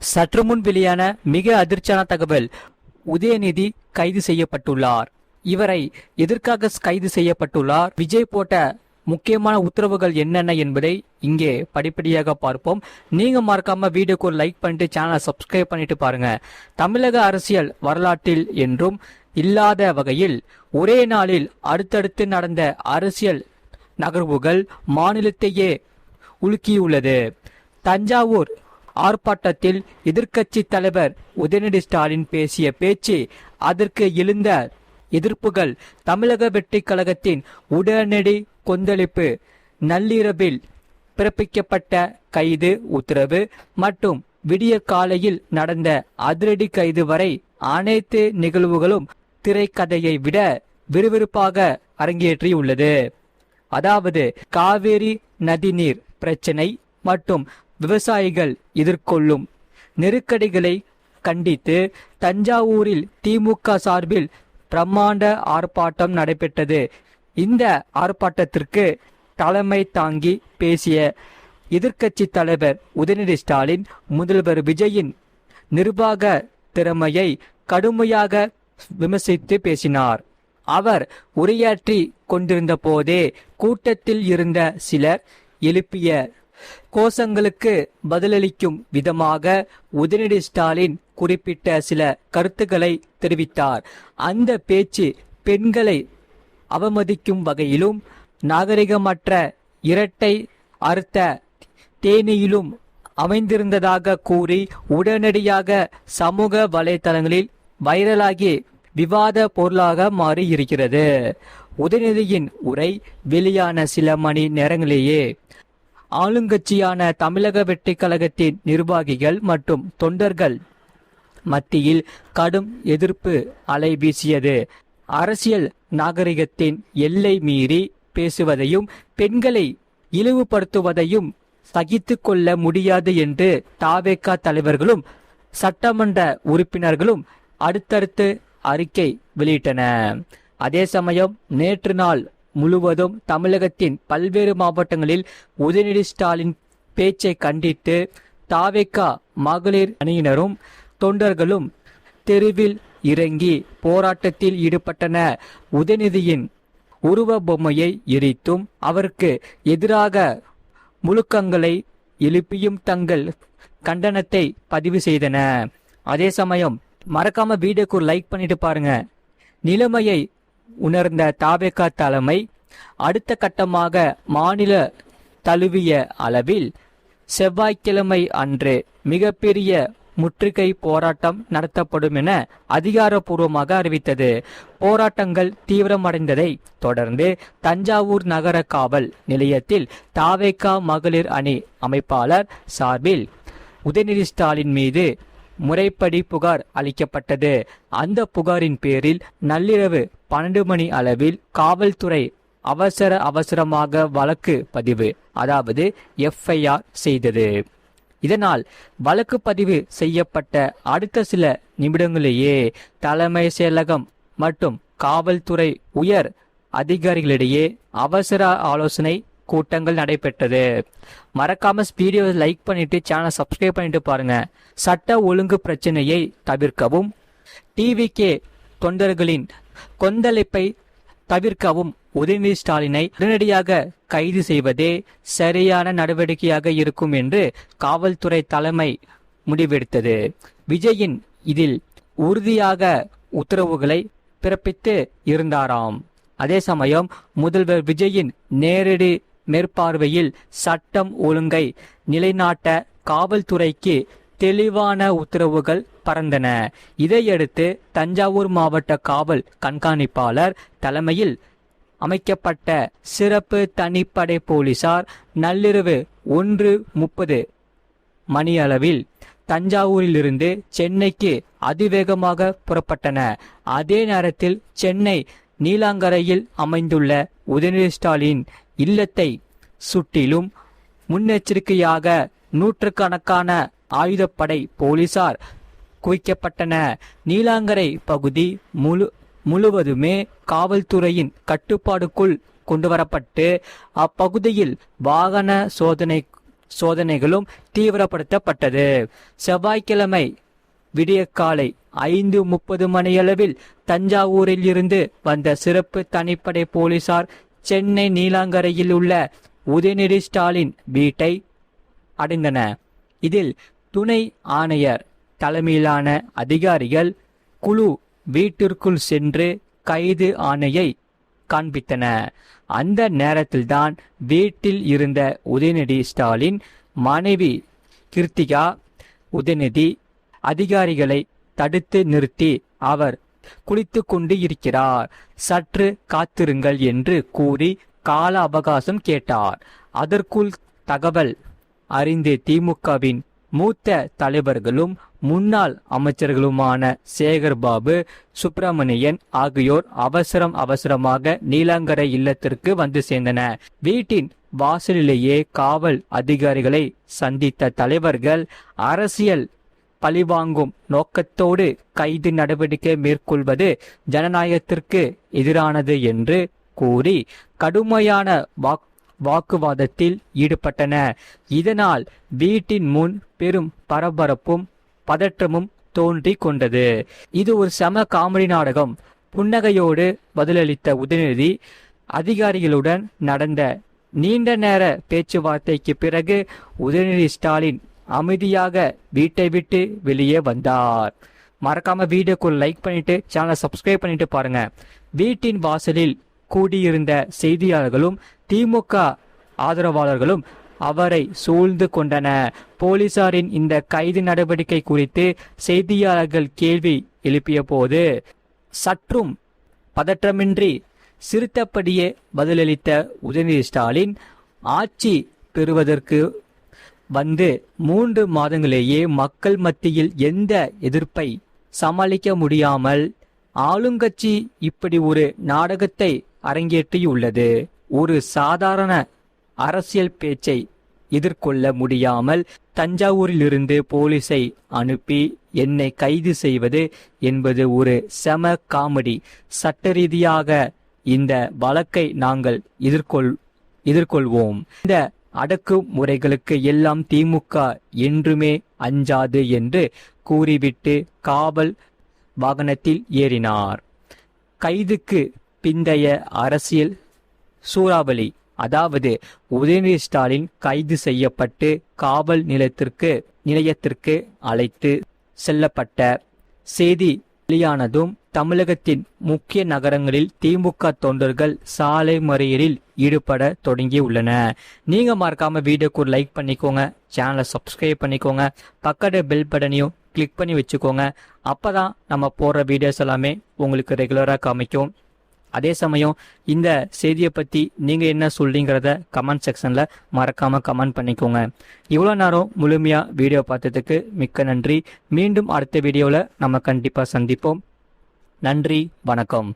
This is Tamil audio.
சற்று முன் வெளியான மிக அதிர்ச்சியான தகவல், உதயநிதி கைது செய்யப்பட்டுள்ளார். இவரை எதற்காக கைது செய்யப்பட்டுள்ளார், விஜய் போட்ட முக்கியமான உத்தரவுகள் என்னென்ன என்பதை இங்கே படிப்படியாக பார்ப்போம். நீங்க மறக்காம வீடியோக்கு ஒரு லைக் பண்ணிட்டு சேனலை சப்ஸ்கிரைப் பண்ணிட்டு பாருங்க. தமிழக அரசியல் வரலாற்றில் என்றும் இல்லாத வகையில் ஒரே நாளில் அடுத்தடுத்து நடந்த அரசியல் நகர்வுகள் மாநிலத்தையே உலுக்கியுள்ளது. தஞ்சாவூர் ஆர்ப்பாட்டத்தில் எதிர்க்கட்சி தலைவர் உதயநிதி ஸ்டாலின் பேசிய பேச்சு, அதற்கு எழுந்த எதிர்ப்புகள், தமிழக வெற்றி கழகத்தின் உடனடி கொந்தளிப்பு, நள்ளிரவில் பிறப்பிக்கப்பட்ட கைது உத்தரவு மற்றும் விடிய காலையில் நடந்த அதிரடி கைது வரை அனைத்து நிகழ்வுகளும் திரைக்கதையை விட விறுவிறுப்பாக அரங்கேற்றியுள்ளது. அதாவது காவேரி நதிநீர் பிரச்சனை மற்றும் விவசாயிகள் எதிர்கொள்ளும் நெருக்கடிகளை கண்டித்து தஞ்சாவூரில் திமுக சார்பில் பிரம்மாண்ட ஆர்ப்பாட்டம் நடைபெற்றது. இந்த ஆர்ப்பாட்டத்திற்கு தலைமை தாங்கி பேசிய எதிர்க்கட்சி தலைவர் உதயநிதி ஸ்டாலின் முதல்வர் விஜயின் நிர்வாக திறமையை கடுமையாக விமர்சித்து பேசினார். அவர் உரையாற்றி கொண்டிருந்த போதே கூட்டத்தில் இருந்த சிலர் எழுப்பிய கோஷங்களுக்கு பதிலளிக்கும் விதமாக உதயநிதி ஸ்டாலின் குறிப்பிட்ட சில கருத்துக்களை தெரிவித்தார். அந்த பேச்சு பெண்களை அவமதிக்கும் வகையிலும் நாகரிகமற்ற இரட்டை அர்த்த தேனியிலும் அமைந்திருந்ததாக கூறி உடனடியாக சமூக வலைதளங்களில் வைரலாகி விவாத பொருளாக மாறி இருக்கிறது. உதயநிதியின் உரை வெளியான சில மணி நேரங்களிலேயே ஆளுங்கட்சியான தமிழக வெற்றி கழகத்தின் நிர்வாகிகள் மற்றும் தொண்டர்கள் மத்தியில் கடும் எதிர்ப்பு அலை வீசியது. அரசியல் நாகரிகத்தின் எல்லை மீறி பேசுவதையும் பெண்களை இழிவுபடுத்துவதையும் சகித்து கொள்ள முடியாது என்று தாவேகா தலைவர்களும் சட்டமன்ற உறுப்பினர்களும் அடுத்தடுத்து அறிக்கை வெளியிட்டன. அதே சமயம் நேற்று நாள் முழுவதும் தமிழகத்தின் பல்வேறு மாவட்டங்களில் உதயநிதி ஸ்டாலின் பேச்சை கண்டித்து தாவேகா மகளிர் அணியினரும் தொண்டர்களும் தெருவில் இறங்கி போராட்டத்தில் ஈடுபட்டனர். உதயநிதியின் உருவ பொம்மையை எரித்தும் அவருக்கு எதிராக முழக்கங்களை எழுப்பியும் தங்கள் கண்டனத்தை பதிவு செய்தன. அதே சமயம் மறக்காம வீடியோக்கு ஒரு லைக் பண்ணிட்டு பாருங்க. நிலைமையை உணர்ந்த தாவேகா தலைமை அடுத்த கட்டமாக மாநில தழுவிய அளவில் செவ்வாய்க்கிழமை அன்று மிகப்பெரிய முற்றுகை போராட்டம் நடத்தப்படும் என அதிகாரப்பூர்வமாக அறிவித்தது. போராட்டங்கள் தீவிரமடைந்ததை தொடர்ந்து தஞ்சாவூர் நகர காவல் நிலையத்தில் தாவேகா மகளிர் அணி அமைப்பாளர் சார்பில் உதயநிதி ஸ்டாலின் மீது முறைப்படி புகார் அளிக்கப்பட்டது. அந்த புகாரின் பேரில் நள்ளிரவு 12 மணி அளவில் காவல்துறை அவசரமாக வழக்கு பதிவு, அதாவது FIR செய்தது. இதனால் வழக்கு பதிவு செய்யப்பட்ட அடுத்த சில நிமிடங்களிலேயே தலைமை செயலகம் மற்றும் காவல்துறை உயர் அதிகாரிகளிடையே அவசர ஆலோசனை கூட்டங்கள் நடைபெற்றது. மறக்காம வீடியோ லைக் பண்ணிட்டு சேனல் சப்ஸ்கிரைப் பண்ணிட்டு பாருங்க. சட்ட ஒழுங்கு பிரச்சனையை தவிர்க்கவும் TVK தொண்டர்களின் கொந்தளிப்பை தவிர்க்கவும் உதயநிதி ஸ்டாலினை உடனடியாக கைது செய்வதே சரியான நடவடிக்கையாக இருக்கும் என்று காவல்துறை தலைமை முடிவெடுத்தது. விஜயின் இதில் உறுதியாக உத்தரவுகளை பிறப்பித்து இருந்தாராம். அதே சமயம் முதல்வர் விஜயின் நேரடி மேற்பார்வையில் சட்டம் ஒழுங்கை நிலைநாட்ட காவல்துறைக்கு தெளிவான உத்தரவுகள் பறந்தன. இதையடுத்து தஞ்சாவூர் மாவட்ட காவல் கண்காணிப்பாளர் தலைமையில் அமைக்கப்பட்ட சிறப்பு தனிப்படை போலீசார் நள்ளிரவு 1:30 மணியளவில் தஞ்சாவூரிலிருந்து சென்னைக்கு அதிவேகமாக புறப்பட்டன. அதே நேரத்தில் சென்னை நீலாங்கரையில் அமைந்துள்ள உதயநிதி ஸ்டாலின் இல்லத்தை சுற்றிலும் முன்னெச்சரிக்கையாக நூற்றுக்கணக்கான ஆயுதப்படை போலீசார் குவிக்கப்பட்டன. நீலாங்கரை பகுதி முழுவதுமே காவல்துறையின் கட்டுப்பாடுக்குள் கொண்டுவரப்பட்டு அப்பகுதியில் வாகன சோதனை சோதனைகளும் தீவிரப்படுத்தப்பட்டது. செவ்வாய்க்கிழமை விடியற்காலை 5:30 மணியளவில் தஞ்சாவூரில் இருந்து வந்த சிறப்பு தனிப்படை போலீசார் சென்னை நீலாங்கரையில் உள்ள உதயநிதி ஸ்டாலின் வீட்டை அடைந்தன. இதில் துணை ஆணையர் தலைமையிலான அதிகாரிகள் குழு வீட்டிற்குள் சென்று கைது ஆணையை காண்பித்தன. அந்த நேரத்தில்தான் வீட்டில் இருந்த உதயநிதி ஸ்டாலின் மனைவி கிருத்திகா உதயநிதி அதிகாரிகளை தடுத்து நிறுத்தி அவர் குளித்து கொண்டு இருக்கிறார், சற்று காத்திருங்கள் என்று கூறி கால அவகாசம் கேட்டார். அதற்குள் தகவல் அறிந்து திமுகவின் மூத்த தலைவர்களும் முன்னாள் அமைச்சர்களுமான சேகர்பாபு, சுப்பிரமணியன் ஆகியோர் அவசரமாக நீலாங்கரை இல்லத்திற்கு வந்து சேர்ந்தனர். வீட்டின் வாசலிலேயே காவல் அதிகாரிகளை சந்தித்த தலைவர்கள் அரசியல் பழிவாங்கும் நோக்கத்தோடு கைது நடவடிக்கை மேற்கொள்வது ஜனநாயகத்திற்கு எதிரானது என்று கூறி கடுமையான வாக்குவாதத்தில் ஈடுபட்டன. இதனால் வீட்டின் முன் பெரும் பரபரப்பும் பதற்றமும் தோன்றி கொண்டது. இது ஒரு செம காமெடி நாடகம். புன்னகையோடு பதிலளித்த உதயநிதி அதிகாரிகளுடன் நடந்த நீண்ட நேர பேச்சுவார்த்தைக்கு பிறகு உதயநிதி ஸ்டாலின் அமைதியாக வீட்டை விட்டு வெளியே வந்தார். மறக்காம வீடியோக்கு லைக் பண்ணிட்டு சேனலை சப்ஸ்கிரைப் பண்ணிட்டு பாருங்க. வீட்டின் வாசலில் கூடியிருந்த செய்தியாளர்களும் திமுக ஆதரவாளர்களும் அவரை சூழ்ந்து கொண்டன. போலீசாரின் இந்த கைது நடவடிக்கை குறித்து செய்தியாளர்கள் கேள்வி எழுப்பிய போது சற்றும் பதற்றமின்றி சிரித்தபடியே பதிலளித்த உதயநிதி ஸ்டாலின், ஆட்சி பெறுவதற்கு வந்து 3 மாதங்களேயே மக்கள் மத்தியில் எந்த எதிர்ப்பை சமாளிக்க முடியாமல் ஆளுங்கட்சி இப்படி ஒரு நாடகத்தை அரங்கேற்றியுள்ளது. ஒரு சாதாரண அரசியல் பேச்சை எதிர்கொள்ள முடியாமல் தஞ்சாவூரிலிருந்து போலீஸை அனுப்பி என்னை கைது செய்வது என்பது ஒரு செம காமெடி. சட்ட ரீதியாக இந்த வழக்கை நாங்கள் எதிர்கொள்வோம். இந்த அடக்குமுறைகளுக்கு எல்லாம் திமுக என்றுமே அஞ்சாது என்று கூறிவிட்டு காவல் வாகனத்தில் ஏறினார். கைதுக்கு பிந்தைய அரசியல் சூறாவளி, அதாவது உதயநிதி ஸ்டாலின் கைது செய்யப்பட்டு காவல் நிலையத்திற்கு அழைத்து செல்லப்பட்ட செய்தி வெளியானதும் தமிழகத்தின் முக்கிய நகரங்களில் திமுக தொண்டர்கள் சாலை மறியலில் ஈடுபட தொடங்கியுள்ளன. நீங்க மறக்காம வீடியோக்கு ஒரு லைக் பண்ணிக்கோங்க, சேனலை சப்ஸ்கிரைப் பண்ணிக்கோங்க, பக்கத்து பெல் பட்டனையும் கிளிக் பண்ணி வச்சுக்கோங்க. அப்பதான் நம்ம போடுற வீடியோஸ் எல்லாமே உங்களுக்கு ரெகுலராக காமிக்கும். அதே சமயம் இந்த செய்தியை பற்றி நீங்கள் என்ன சொல்றீங்கிறத கமெண்ட் செக்ஷனில் மறக்காமல் கமெண்ட் பண்ணிக்கோங்க. இவ்வளோ நேரம் முழுமையாக வீடியோ பார்த்ததுக்கு மிக்க நன்றி. மீண்டும் அடுத்த வீடியோவில் நம்ம கண்டிப்பாக சந்திப்போம். நன்றி, வணக்கம்.